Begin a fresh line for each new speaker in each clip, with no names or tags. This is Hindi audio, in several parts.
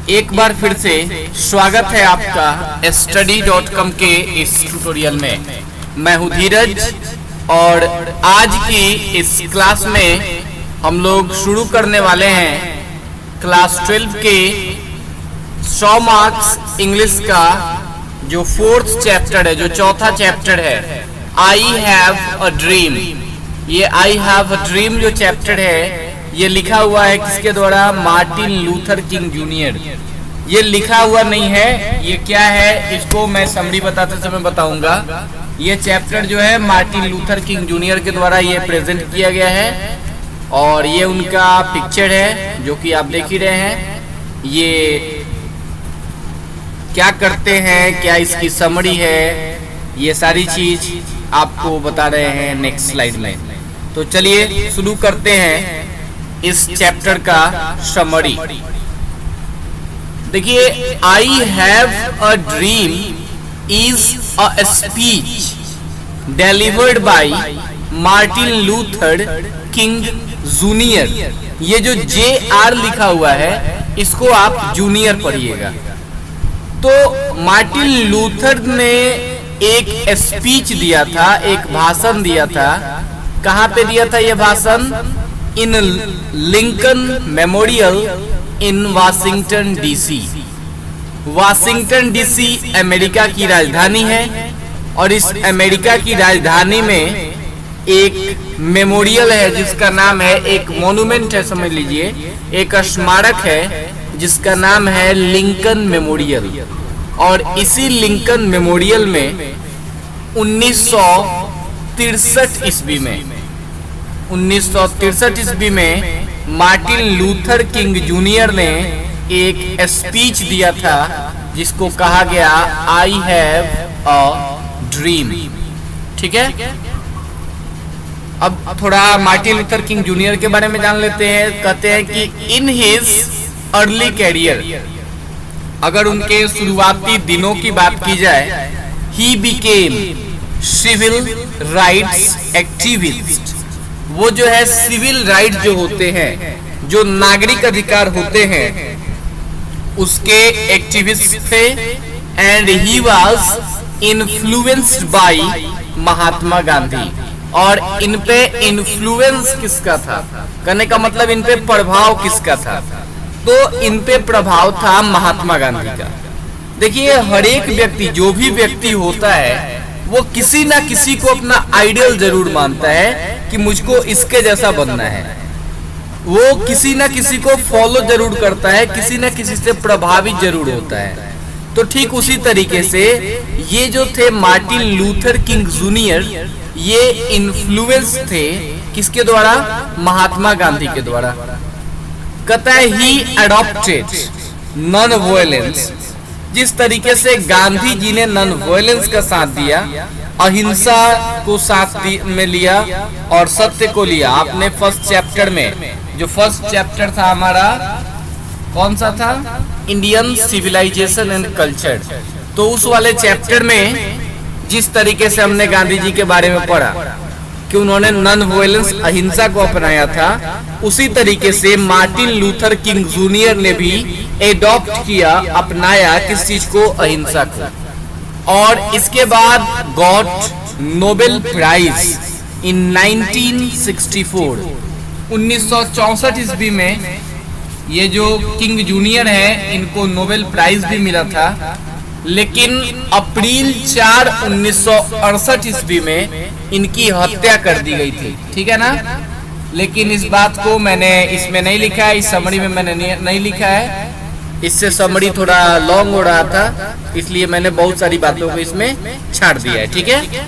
एक बार फिर से स्वागत है आपका study.com के इस ट्यूटोरियल में। मैं हूँ धीरज और आज की इस क्लास में हम लोग शुरू करने वाले हैं क्लास 12 के 100 मार्क्स इंग्लिश का जो 4th चैप्टर है, जो चौथा चैप्टर है, आई हैव अ ड्रीम। ये आई हैव अ ड्रीम जो चैप्टर है ये लिखा हुआ है किसके द्वारा? Martin Luther king junior. ये लिखा हुआ नहीं है, ये क्या है इसको मैं समरी बताते समय बताऊंगा। ये चैप्टर जो है मार्टिन लूथर किंग जूनियर के द्वारा ये प्रेजेंट किया गया है और ये उनका पिक्चर है जो कि आप देख ही रहे हैं। ये क्या करते हैं, क्या इसकी समरी है, ये सारी चीज आपको बता रहे हैं नेक्स्ट स्लाइड में। तो चलिए शुरू करते हैं इस चैप्टर का समरी। देखिए, आई have a dream is a speech delivered by Martin Luther king junior. ये जो JR लिखा हुआ है इसको आप जूनियर पढ़िएगा। तो मार्टिन लूथर ने एक स्पीच दिया था, एक भाषण दिया था। कहाँ पे दिया था ये भाषण? In Lincoln Memorial in Washington DC। Washington DC America की राजधानी है और इस अमेरिका की राजधानी में एक मेमोरियल है जिसका नाम है, एक मोन्यूमेंट है समझ लीजिए, एक स्मारक है जिसका नाम है लिंकन मेमोरियल। और इसी लिंकन मेमोरियल में 1963 ईस्वी में मार्टिन लूथर किंग जूनियर ने एक स्पीच दिया था जिसको कहा गया आई हैव अ ड्रीम। ठीक है, अब थोड़ा मार्टिन लूथर किंग जूनियर के बारे में जान लेते हैं। कहते हैं कि इन हिज अर्ली कैरियर, अगर उनके शुरुआती दिनों की बात की जाए, he became civil rights activist. वो जो है सिविल राइट जो होते हैं, जो नागरिक अधिकार होते हैं, उसके एक्टिविस्ट थे। And he was influenced by Mahatma Gandhi. और इन पे इन्फ्लुएंस किसका था? कहने का मतलब इन पे प्रभाव किसका था? तो इन पे प्रभाव था महात्मा गांधी का। देखिए, हर एक व्यक्ति, जो भी व्यक्ति होता है, वो किसी ना किसी को अपना आइडियल जरूर मानता है कि मुझको इसके जैसा बनना है। वो किसी ना किसी को फॉलो जरूर करता है, किसी ना किसी से प्रभावित जरूर होता है। तो ठीक उसी तरीके से ये जो थे मार्टिन लूथर किंग जूनियर, ये इन्फ्लुएंस थे किसके द्वारा? महात्मा गांधी के द्वारा। कहता है ही अडॉप्टेड नॉन वायलेंस। जिस तरीके से गांधी जी ने नॉन वायलेंस का साथ दिया, अहिंसा को साथ में लिया और सत्य को लिया। आपने फर्स्ट चैप्टर में, जो फर्स्ट चैप्टर था हमारा कौन सा था? Indian civilization and culture. तो उस वाले चैप्टर में जिस तरीके से हमने गांधी जी के बारे में पढ़ा कि उन्होंने नॉन वायलेंस, अहिंसा को अपनाया था, उसी तरीके से मार्टिन लूथर किंग जूनियर ने भी एडॉप्ट किया, अपनाया किस चीज को? अहिंसा को। और इसके बाद गॉट नोबेल प्राइज इन 1964। 1964 ईस्वी में ये जो किंग जूनियर है, इनको नोबेल प्राइज भी मिला था। लेकिन अप्रैल 4, 1968 ईस्वी में इनकी हत्या कर दी गई थी। ठीक है ना? लेकिन इस बात को मैंने इसमें नहीं लिखा है, इस समरी में मैंने नहीं लिखा है। इससे समरी थोड़ा लॉन्ग हो रहा था, इसलिए मैंने बहुत सारी बातों को इसमें छाड़ दिया है। ठीक है,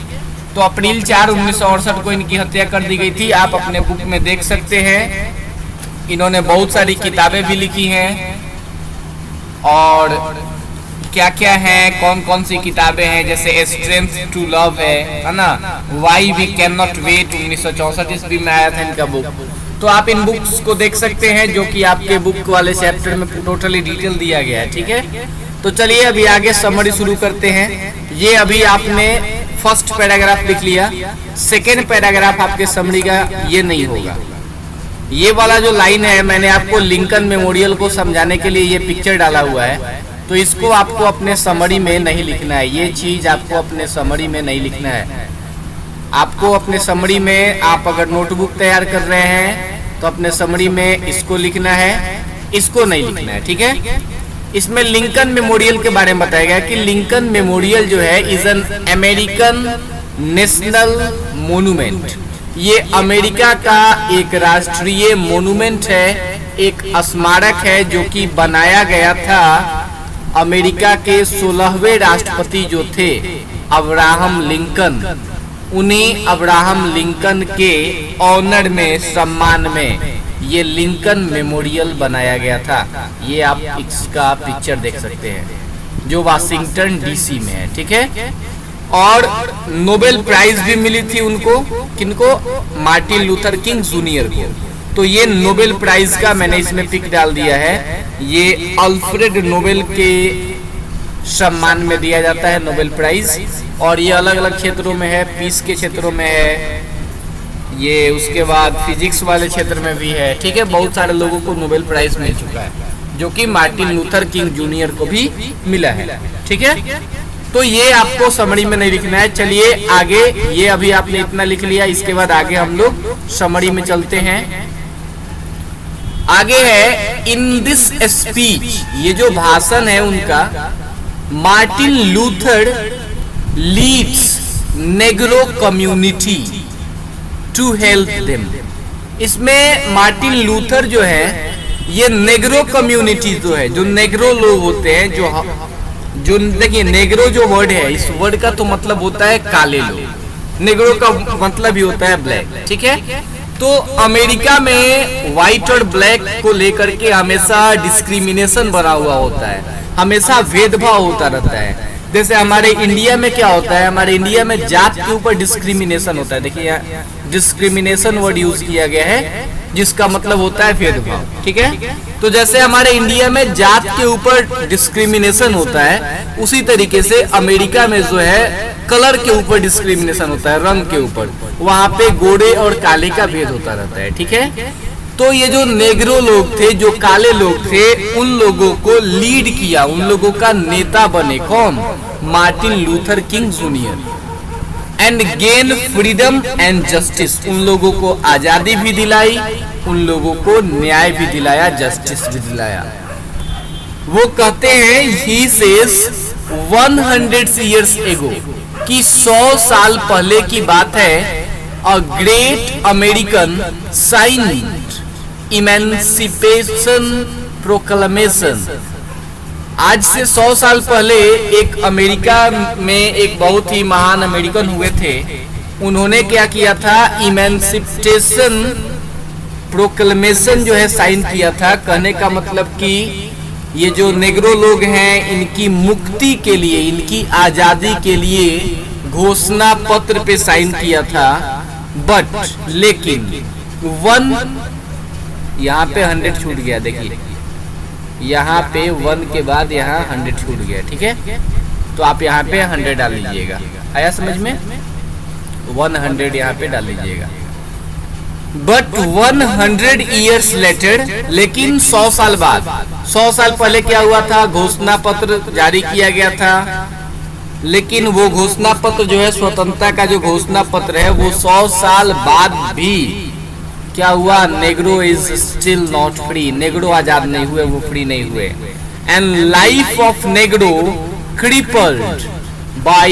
तो अप्रैल 4, 1968 को इनकी हत्या कर दी गई थी। आप अपने बुक में देख सकते हैं, इन्होंने बहुत सारी किताबें भी लिखी हैं। और क्या क्या है, कौन कौन सी किताबें हैं, जैसे स्ट्रेंथ टू लव है ना, why we can not wait, 1964 ईस्वी में आया था इनका बुक। तो आप इन बुक्स को देख सकते हैं जो कि आपके बुक वाले चैप्टर में टोटली डिटेल दिया गया है। ठीक है, तो चलिए अभी आगे समरी शुरू करते हैं। ये अभी आपने फर्स्ट पैराग्राफ लिख लिया, सेकेंड पैराग्राफ आपके समरी का ये नहीं होगा। ये वाला जो लाइन है, मैंने आपको लिंकन मेमोरियल को समझाने के लिए ये पिक्चर डाला हुआ है, तो इसको आपको अपने समरी में नहीं लिखना है। ये चीज आपको अपने समरी में नहीं लिखना है। आपको अपने समरी में, आप अगर नोटबुक तैयार कर रहे हैं तो अपने समरी में इसको लिखना है, इसको नहीं लिखना है, ठीक है। इसमें लिंकन मेमोरियल के बारे में बताया गया कि लिंकन मेमोरियल जो है is an American national monument. ये अमेरिका का एक राष्ट्रीय मोन्यूमेंट है, एक स्मारक है जो कि बनाया गया था अमेरिका के 16वें राष्ट्रपति जो थे अब्राहम लिंकन, उन्हीं अब्राहम लिंकन के ऑनर में, सम्मान में ये लिंकन मेमोरियल बनाया गया था। ये आप इसका पिक्चर देख सकते हैं जो वाशिंगटन डीसी में है, ठीक है। और नोबेल प्राइज भी मिली थी उनको, किनको? मार्टिन लूथर किंग जूनियर को। तो ये नोबेल प्राइज का मैंने इसमें पिक डाल दिया है। ये अल्फ्रेड नोबेल के सम्मान में दिया जाता है नोबेल प्राइज, और ये अलग अलग क्षेत्रों में है, पीस के क्षेत्रों में है, ये उसके बाद फिजिक्स वाले क्षेत्र में भी है, ठीक है। बहुत सारे लोगों को नोबेल प्राइज मिल चुका है, जो कि मार्टिन लूथर किंग जूनियर को भी मिला है, ठीक है। तो ये आपको समरी में नहीं लिखना है। चलिए आगे, ये अभी आपने इतना लिख लिया, इसके बाद आगे हम लोग समरी में चलते हैं। आगे है इन दिस स्पीच, ये जो भाषण है उनका, Martin Luther leads Negro community to help them. इसमें मार्टिन लूथर जो है, ये नेग्रो कम्युनिटी जो है, जो नेग्रो लोग होते हैं, जो देखिए नेग्रो जो वर्ड है, इस वर्ड का तो मतलब होता है काले लोग, नेग्रो का मतलब ही होता है ब्लैक, ठीक है। तो अमेरिका में व्हाइट और ब्लैक को लेकर के हमेशा डिस्क्रिमिनेशन बना हुआ होता है, हमेशा भेदभाव होता रहता है। जैसे हमारे इंडिया में क्या होता है, हमारे इंडिया में जात के ऊपर डिस्क्रिमिनेशन होता है। देखिए यहाँ डिस्क्रिमिनेशन वर्ड यूज किया गया है, जिसका मतलब होता है भेदभाव, ठीक है। तो जैसे हमारे इंडिया में जात के ऊपर डिस्क्रिमिनेशन होता है, उसी तरीके से अमेरिका में जो है कलर के ऊपर डिस्क्रिमिनेशन होता है, रंग के ऊपर। वहां पे गोरे और काले का भेद होता रहता है, ठीक है। तो ये जो नेग्रो लोग थे, जो काले लोग थे, उन लोगों को लीड किया, उन लोगों का नेता बने कौन? Martin Luther king junior. And gain freedom and justice, उन लोगों को आजादी भी दिलाई, उन लोगों को न्याय भी दिलाया, जस्टिस भी दिलाया। वो कहते हैं ही सेज 100 years ago, कि 100 साल पहले की बात है, a great American signed emancipation proclamation. आज से 100 साल पहले एक अमेरिका में एक बहुत ही महान अमेरिकन हुए थे, उन्होंने क्या किया था? इमेंसिपेशन प्रोक्लेमेशन जो है साइन किया था। कहने का मतलब कि ये जो नेग्रो लोग हैं, इनकी मुक्ति के लिए, इनकी आजादी के लिए घोषणा पत्र पे साइन किया था। बट लेकिन यहाँ पे 100 छूट गया, देखिए यहाँ पे 1 के बाद यहाँ 100 छूट गया, ठीक है। तो आप यहाँ पे 100 डाल लीजिएगा, आया समझ में? 100 यहाँ पे डाल लीजिएगा। बट 100 years लेटर, लेकिन 100 साल बाद, 100 साल पहले क्या हुआ था? घोषणा पत्र जारी किया गया था, लेकिन वो घोषणा पत्र जो है, स्वतंत्रता का जो घोषणा पत्र है, वो 100 साल बाद भी क्या हुआ? Negro is still not free, Negro आजाद नहीं हुए, वो फ्री नहीं हुए। And life of Negro crippled by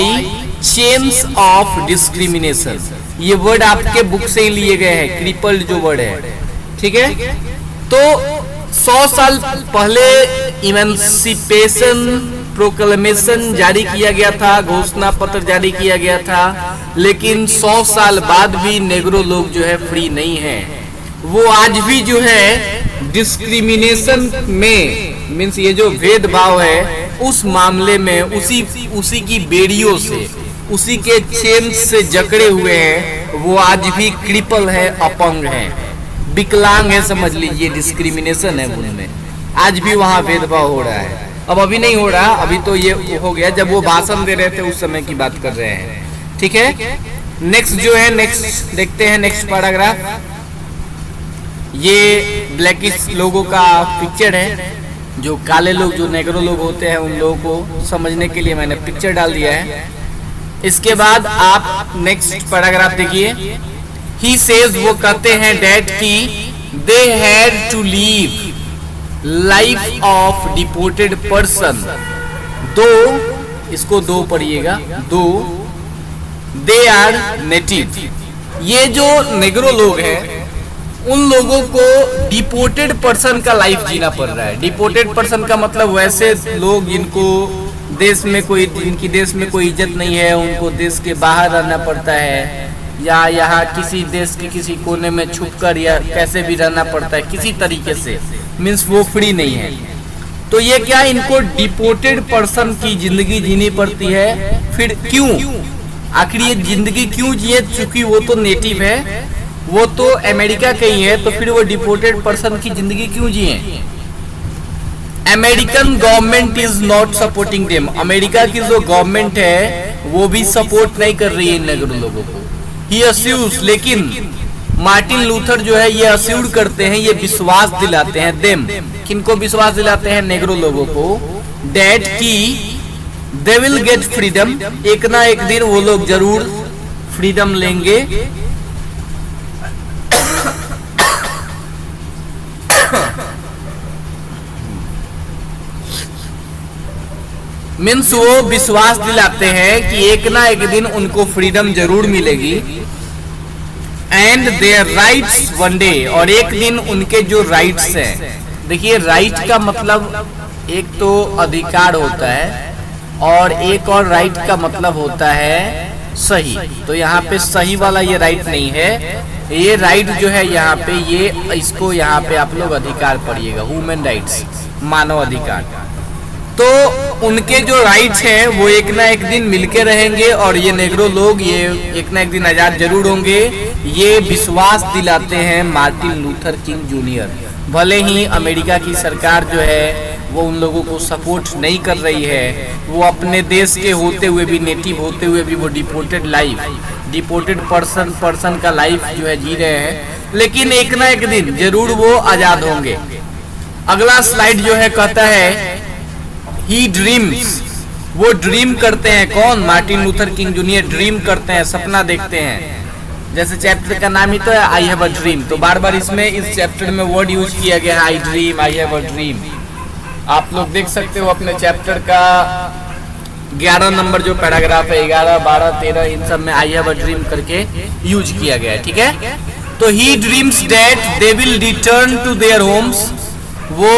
chains of discrimination. ये वर्ड आपके बुक से ही लिए गए हैं, क्रिपल्ड जो वर्ड है, ठीक है। तो 100 साल पहले इमेंसिपेशन प्रोक्लेमेशन जारी किया गया था, घोषणा पत्र जारी किया गया था, लेकिन 100 साल बाद भी नेग्रो लोग जो है फ्री नहीं है। वो आज भी जो है डिस्क्रिमिनेशन में, मीन्स ये जो भेदभाव है, उस मामले में उसी की बेड़ियों से, उसी के चेन से जकड़े हुए हैं। वो आज भी क्रिपल है, अपंग है, विकलांग है, समझ लीजिए। डिस्क्रिमिनेशन है उनमें, आज भी वहाँ भेदभाव हो रहा है। अब अभी नहीं हो रहा, अभी तो ये हो गया जब वो भाषण दे रहे थे उस समय की बात कर रहे हैं, ठीक है। नेक्स्ट जो है, नेक्स्ट देखते हैं, नेक्स्ट पैराग्राफ। ये ब्लैकिश लोगों का पिक्चर है, जो काले लोग, जो नेग्रो लोग होते हैं, उन लोगों को समझने के लिए मैंने पिक्चर डाल दिया है। इसके बाद आप नेक्स्ट पैराग्राफ देखिए। ही सेज, वो कहते हैं डैट की they had to live life of deported person, दो, इसको दो पढ़िएगा, दो दे आर नेटिव। ये जो नेग्रो लोग हैं उन लोगों को डिपोर्टेड पर्सन का लाइफ जीना पड़ रहा है। डिपोर्टेड पर्सन का मतलब वैसे लोग जिनको देश में कोई, जिनकी देश में कोई इज्जत नहीं है, उनको देश के बाहर रहना पड़ता है, या यहाँ किसी देश के किसी कोने में छुपकर या कैसे भी रहना पड़ता है किसी तरीके से, मीन्स वो फ्री नहीं है। तो ये क्या, इनको डिपोर्टेड पर्सन की जिंदगी जीनी पड़ती है। फिर क्यों, आखिर ये जिंदगी क्यों जिए? चूंकि वो तो नेटिव है, वो तो अमेरिका के ही है, तो फिर वो डिपोर्टेड पर्सन की जिंदगी क्यों जिए? American government is not supporting them, America की जो गवर्नमेंट है वो भी सपोर्ट नहीं कर रही है इन नेग्रो लोगों को। ही अस्यूज, लेकिन मार्टिन लूथर जो है ये अस्यूर करते हैं, ये विश्वास दिलाते हैं, देम, किनको विश्वास दिलाते हैं? नेग्रो लोगों को, डैट की दे विल गेट फ्रीडम, एक ना एक दिन वो लोग जरूर फ्रीडम लेंगे। मीन्स वो विश्वास दिलाते हैं कि एक ना एक दिन उनको फ्रीडम जरूर मिलेगी। And their rights one day, और एक दिन उनके जो राइट्स हैं, देखिए राइट का मतलब एक तो अधिकार होता है और एक और राइट का मतलब होता है सही। तो यहाँ पे सही वाला ये राइट नहीं है, ये राइट जो है यहाँ पे, ये इसको यहाँ पे आप लोग अधिकार पढ़िएगा, ह्यूमन राइट्स, मानव अधिकार। तो उनके जो राइट्स हैं वो एक ना एक दिन मिलके रहेंगे और ये नेग्रो लोग ये एक ना एक दिन आजाद जरूर होंगे, ये विश्वास दिलाते हैं मार्टिन लूथर किंग जूनियर। भले ही अमेरिका की सरकार जो है वो उन लोगों को सपोर्ट नहीं कर रही है, वो अपने देश के होते हुए भी, नेटिव होते हुए भी वो डिपोर्टेड लाइफ, डिपोर्टेड पर्सन का लाइफ जो है जी रहे हैं, लेकिन एक ना एक दिन जरूर वो आजाद होंगे। अगला स्लाइड जो है कहता है ही ड्रीम्स, वो ड्रीम करते हैं, कौन? Martin Luther king junior dream करते हैं, सपना देखते हैं। जैसे चैप्टर का नाम ही तो है आई हैव अ ड्रीम, तो बार बार इसमें इस चैप्टर में वर्ड यूज किया गया है आई dream, I have a dream. आप लोग देख सकते हो अपने चैप्टर का 11 नंबर जो पैराग्राफ है, 11, 12, 13, इन सब में आई हैव अ ड्रीम करके यूज किया गया है, ठीक है। तो he dreams that they will return to their homes, वो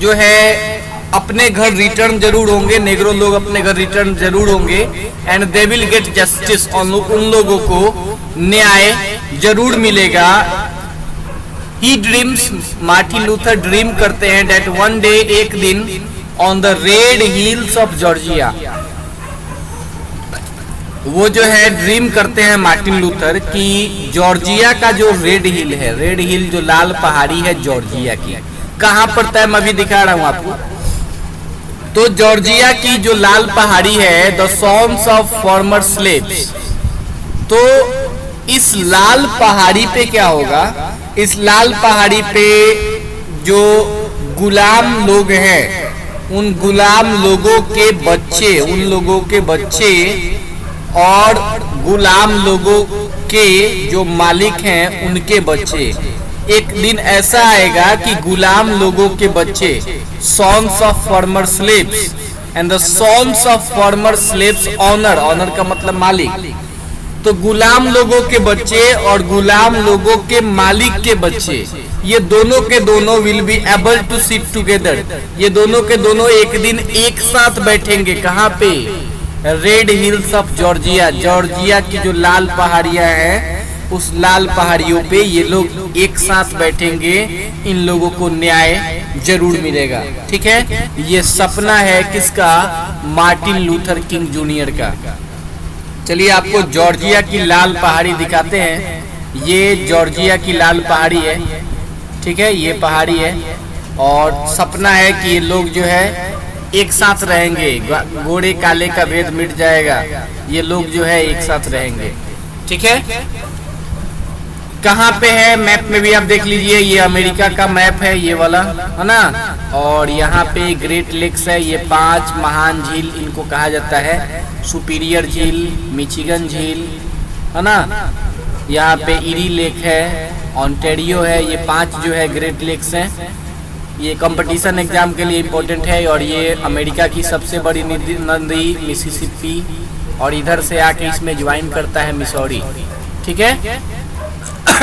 जो है अपने घर रिटर्न जरूर होंगे, नेग्रो लोग अपने घर रिटर्न जरूर होंगे। And they will get justice, उन लोगों को न्याय जरूर मिलेगा। ही ड्रीम्स, मार्टिन लूथर ड्रीम करते हैं दैट वन डे, एक दिन, on the red hills of Georgia, वो जो है ड्रीम करते हैं मार्टिन लूथर कि जॉर्जिया का जो रेड हिल है, रेड हिल जो लाल पहाड़ी है जॉर्जिया की, कहाँ पड़ता है मैं अभी दिखा रहा हूँ आपको। तो जॉर्जिया की जो लाल पहाड़ी है, the sons of former slaves, तो इस लाल पहाड़ी पे क्या होगा? इस लाल पहाड़ी पे जो गुलाम लोग हैं, उन गुलाम लोगों के बच्चे, उन लोगों के बच्चे और गुलाम लोगों के जो मालिक हैं उनके बच्चे, एक दिन ऐसा आएगा कि गुलाम लोगों के बच्चे, sons of former slaves, and the sons of former slaves owner, owner का मतलब मालिक, तो गुलाम लोगों के बच्चे और गुलाम लोगों के मालिक के बच्चे, ये दोनों के दोनों will be able to sit together, ये दोनों के दोनों एक दिन एक साथ बैठेंगे। कहाँ पे? Red hills of Georgia, Georgia की जो लाल पहाड़ियां हैं उस लाल पहाड़ियों पे ये लोग एक साथ बैठेंगे, इन लोगों को न्याय जरूर मिलेगा, ठीक है। ये सपना है किसका? मार्टिन लूथर किंग जूनियर का। चलिए आपको जॉर्जिया की लाल पहाड़ी दिखाते हैं। ये जॉर्जिया की लाल पहाड़ी है, ठीक है, ये पहाड़ी है और सपना है कि ये लोग जो है एक साथ रहेंगे, गोरे काले का भेद मिट जाएगा, ये लोग जो है एक साथ रहेंगे, ठीक है। कहाँ पे है मैप में भी आप देख लीजिए, ये अमेरिका का मैप है ये वाला, है ना। और यहाँ पे ग्रेट लेक्स है, ये 5 महान झील इनको कहा जाता है, सुपीरियर झील, मिचिगन झील, है ना। यहाँ पे इरी लेक है, ऑन्टेरियो है, ये 5 जो है ग्रेट लेक्स हैं। ये कंपटीशन एग्जाम के लिए इम्पोर्टेंट है। और ये अमेरिका की सबसे बड़ी नदी मिसिसिपी, और इधर से आके इसमें ज्वाइन करता है मिसौरी, ठीक है।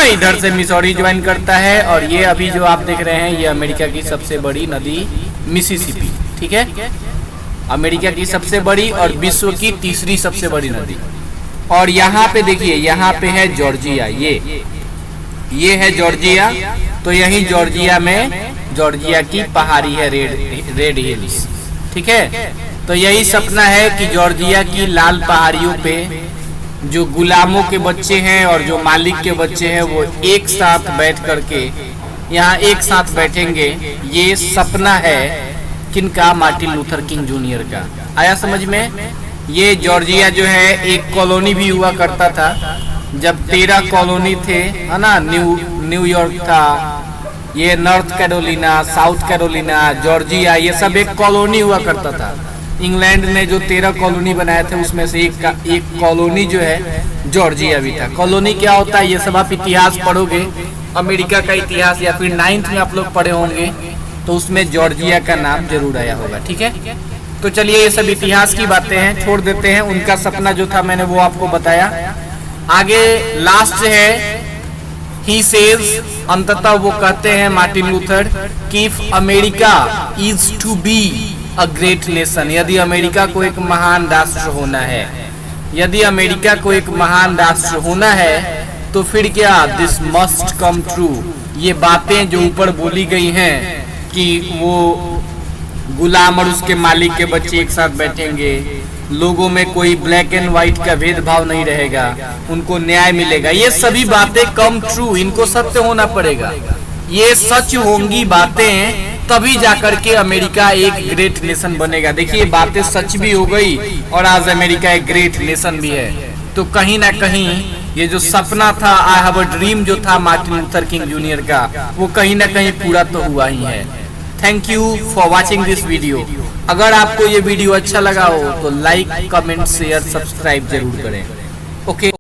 इधर से मिसौरी ज्वाइन करता है। और ये अभी जो आप देख रहे हैं ये अमेरिका की सबसे बड़ी नदी मिसिसिपी, ठीक है। अमेरिका की सबसे बड़ी और विश्व की तीसरी सबसे बड़ी नदी। और यहाँ पे देखिए, यहाँ पे है जॉर्जिया, ये है जॉर्जिया। तो यही जॉर्जिया में जॉर्जिया की पहाड़ी है रेड हिल्स, ठीक है। तो यही सपना है कि जॉर्जिया की लाल पहाड़ियों पे जो गुलामों के बच्चे हैं और जो मालिक के बच्चे हैं वो एक साथ बैठ करके यहाँ एक साथ बैठेंगे। ये सपना है किनका? मार्टिन लूथर किंग जूनियर का। आया समझ में? ये जॉर्जिया जो है एक कॉलोनी भी हुआ करता था, जब 13 कॉलोनी थे, है ना। न्यूयॉर्क था, ये north Carolina, south Carolina, Georgia, ये सब एक कॉलोनी हुआ करता था। इंग्लैंड ने जो 13 कॉलोनी बनाए थे उसमें से एक कॉलोनी जो है जॉर्जिया भी था। कॉलोनी क्या होता है ये सब आप इतिहास पढ़ोगे, अमेरिका का इतिहास, या फिर 9th में आप लोग पढ़े होंगे, तो उसमें जॉर्जिया का नाम जरूर आया होगा, ठीक है। तो चलिए ये सब इतिहास की बातें हैं, छोड़ देते हैं। उनका सपना जो था मैंने वो आपको बताया। आगे लास्ट है ही सेज, अंततः वो कहते हैं मार्टिन लूथर कि if America is to be a great nation, यदि अमेरिका को एक महान राष्ट्र होना है, यदि अमेरिका को एक महान राष्ट्र होना है तो फिर क्या? This must come true. ये बातें जो ऊपर बोली गई हैं कि वो गुलाम और उसके मालिक के बच्चे एक साथ बैठेंगे, लोगों में कोई ब्लैक एंड व्हाइट का भेदभाव नहीं रहेगा, उनको न्याय मिलेगा, ये सभी बातें कम ट्रू, इनको सत्य होना पड़ेगा। ये सच होंगी बातें तभी जाकर के अमेरिका एक ग्रेट नेशन बनेगा। देखिए बातें सच भी हो गई और आज अमेरिका एक ग्रेट नेशन भी है। तो कहीं ना कहीं ये जो सपना था, आई हैव अ ड्रीम, जो था मार्टिन लूथर किंग जूनियर का, वो कहीं ना कहीं पूरा तो हुआ ही है। Thank you for watching this video. अगर आपको ये वीडियो अच्छा लगा हो तो लाइक, कमेंट, शेयर, सब्सक्राइब जरूर करें। ओके।